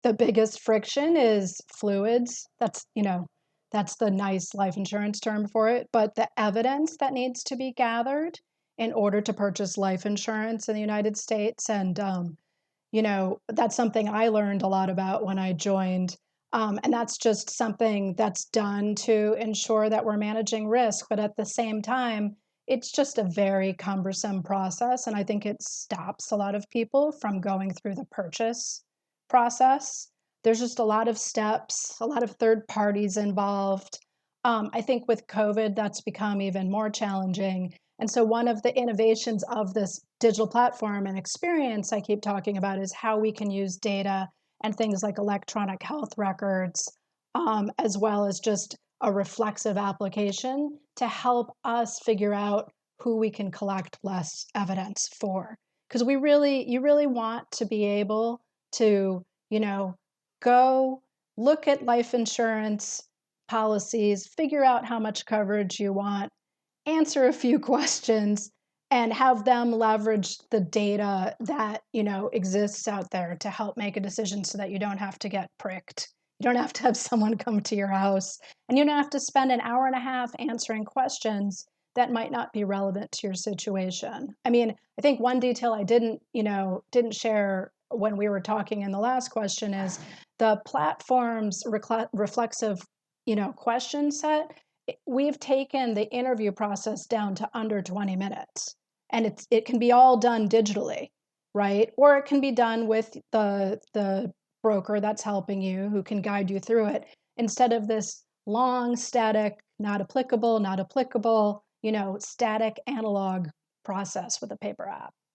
the biggest friction is fluids. That's the nice life insurance term for it. But the evidence that needs to be gathered in order to purchase life insurance in the United States. And, that's something I learned a lot about when I joined. And that's just something that's done to ensure that we're managing risk. But at the same time, it's just a very cumbersome process. And I think it stops a lot of people from going through the purchase process. There's just a lot of steps, a lot of third parties involved. I think with COVID, that's become even more challenging. And so, one of the innovations of this digital platform and experience I keep talking about is how we can use data and things like electronic health records, as well as just a reflexive application to help us figure out who we can collect less evidence for. Because you really want to be able to, go look at life insurance policies, figure out how much coverage you want, answer a few questions, and have them leverage the data that exists out there to help make a decision so that you don't have to get pricked. You don't have to have someone come to your house, and you don't have to spend an hour and a half answering questions that might not be relevant to your situation. I mean, I think one detail I didn't share when we were talking in the last question is the platform's reflexive, question set. We've taken the interview process down to under 20 minutes, and it can be all done digitally, right? Or it can be done with the broker that's helping you, who can guide you through it, instead of this long static, not applicable, static analog process with a paper app.